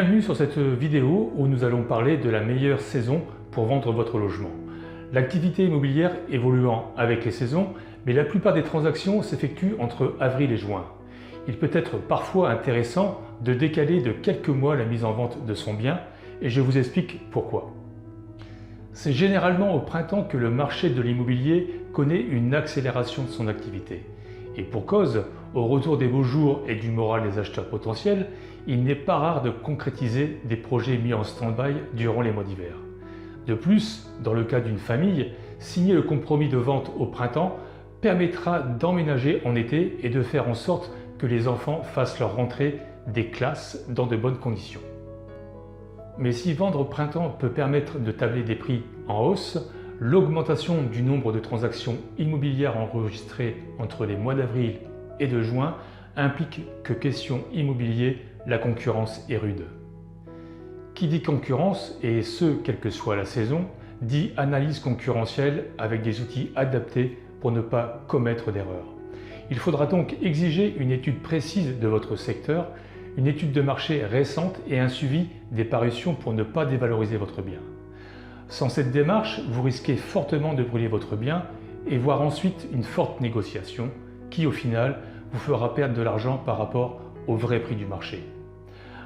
Bienvenue sur cette vidéo où nous allons parler de la meilleure saison pour vendre votre logement. L'activité immobilière évoluant avec les saisons, mais la plupart des transactions s'effectuent entre avril et juin. Il peut être parfois intéressant de décaler de quelques mois la mise en vente de son bien et je vous explique pourquoi. C'est généralement au printemps que le marché de l'immobilier connaît une accélération de son activité. Et pour cause, au retour des beaux jours et du moral des acheteurs potentiels, il n'est pas rare de concrétiser des projets mis en stand-by durant les mois d'hiver. De plus, dans le cas d'une famille, signer le compromis de vente au printemps permettra d'emménager en été et de faire en sorte que les enfants fassent leur rentrée des classes dans de bonnes conditions. Mais si vendre au printemps peut permettre de tabler des prix en hausse, l'augmentation du nombre de transactions immobilières enregistrées entre les mois d'avril et de juin implique que question immobilier, la concurrence est rude. Qui dit concurrence, et ce quelle que soit la saison, dit analyse concurrentielle avec des outils adaptés pour ne pas commettre d'erreurs. Il faudra donc exiger une étude précise de votre secteur, une étude de marché récente et un suivi des parutions pour ne pas dévaloriser votre bien. Sans cette démarche, vous risquez fortement de brûler votre bien et voir ensuite une forte négociation qui, au final, vous fera perdre de l'argent par rapport au vrai prix du marché.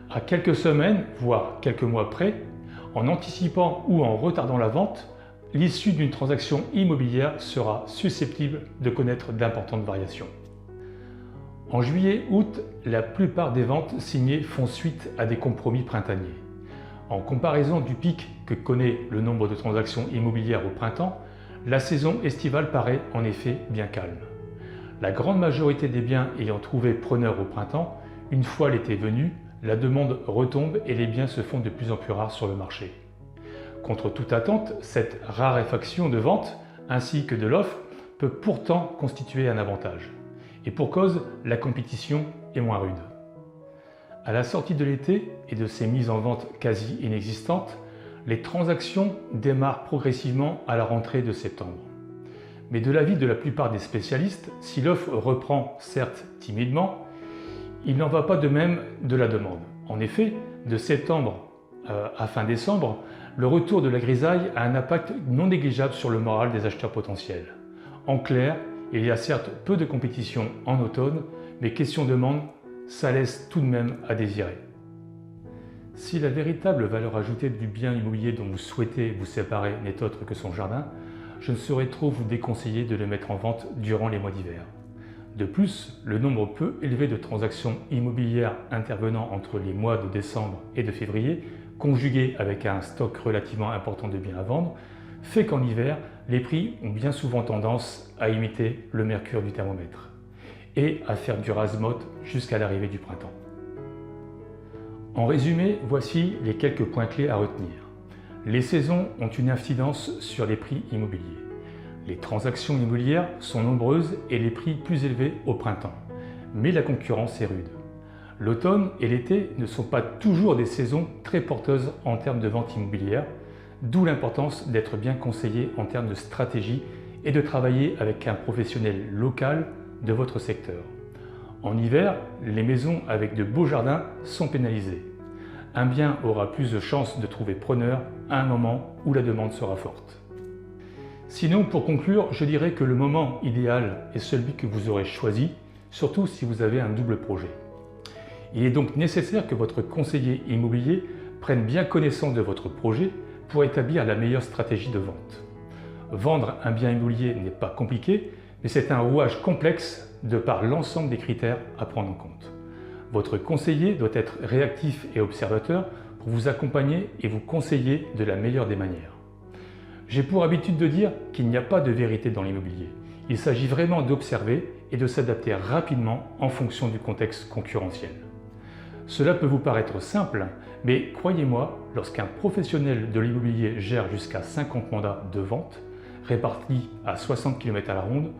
À quelques semaines, voire quelques mois près, en anticipant ou en retardant la vente, l'issue d'une transaction immobilière sera susceptible de connaître d'importantes variations. En juillet-août, la plupart des ventes signées font suite à des compromis printaniers. En comparaison du pic que connaît le nombre de transactions immobilières au printemps, la saison estivale paraît en effet bien calme. La grande majorité des biens ayant trouvé preneur au printemps, une fois l'été venu, la demande retombe et les biens se font de plus en plus rares sur le marché. Contre toute attente, cette raréfaction de vente ainsi que de l'offre peut pourtant constituer un avantage. Et pour cause, la compétition est moins rude. À la sortie de l'été et de ces mises en vente quasi inexistantes, les transactions démarrent progressivement à la rentrée de septembre. Mais de l'avis de la plupart des spécialistes, si l'offre reprend certes timidement, il n'en va pas de même de la demande. En effet, de septembre à fin décembre, le retour de la grisaille a un impact non négligeable sur le moral des acheteurs potentiels. En clair, il y a certes peu de compétition en automne, mais question demande, ça laisse tout de même à désirer. Si la véritable valeur ajoutée du bien immobilier dont vous souhaitez vous séparer n'est autre que son jardin, je ne saurais trop vous déconseiller de le mettre en vente durant les mois d'hiver. De plus, le nombre peu élevé de transactions immobilières intervenant entre les mois de décembre et de février, conjugué avec un stock relativement important de biens à vendre, fait qu'en hiver, les prix ont bien souvent tendance à imiter le mercure du thermomètre et à faire du raz-motte jusqu'à l'arrivée du printemps. En résumé, voici les quelques points clés à retenir. Les saisons ont une incidence sur les prix immobiliers. Les transactions immobilières sont nombreuses et les prix plus élevés au printemps. Mais la concurrence est rude. L'automne et l'été ne sont pas toujours des saisons très porteuses en termes de vente immobilière, d'où l'importance d'être bien conseillé en termes de stratégie et de travailler avec un professionnel local de votre secteur. En hiver, les maisons avec de beaux jardins sont pénalisées. Un bien aura plus de chances de trouver preneur à un moment où la demande sera forte. Sinon, pour conclure, je dirais que le moment idéal est celui que vous aurez choisi, surtout si vous avez un double projet. Il est donc nécessaire que votre conseiller immobilier prenne bien connaissance de votre projet pour établir la meilleure stratégie de vente. Vendre un bien immobilier n'est pas compliqué, mais c'est un rouage complexe de par l'ensemble des critères à prendre en compte. Votre conseiller doit être réactif et observateur pour vous accompagner et vous conseiller de la meilleure des manières. J'ai pour habitude de dire qu'il n'y a pas de vérité dans l'immobilier. Il s'agit vraiment d'observer et de s'adapter rapidement en fonction du contexte concurrentiel. Cela peut vous paraître simple, mais croyez-moi, lorsqu'un professionnel de l'immobilier gère jusqu'à 50 mandats de vente, répartis à 60 km à la ronde,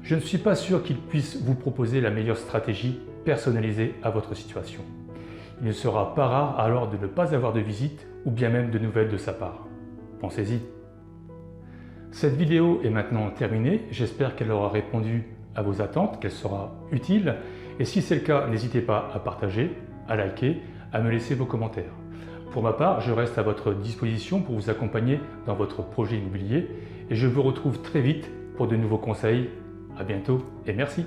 je ne suis pas sûr qu'il puisse vous proposer la meilleure stratégie personnalisée à votre situation. Il ne sera pas rare alors de ne pas avoir de visite ou bien même de nouvelles de sa part. Pensez-y. Cette vidéo est maintenant terminée, j'espère qu'elle aura répondu à vos attentes, qu'elle sera utile. Et si c'est le cas, n'hésitez pas à partager, à liker, à me laisser vos commentaires. Pour ma part, je reste à votre disposition pour vous accompagner dans votre projet immobilier et je vous retrouve très vite pour de nouveaux conseils. À bientôt et merci.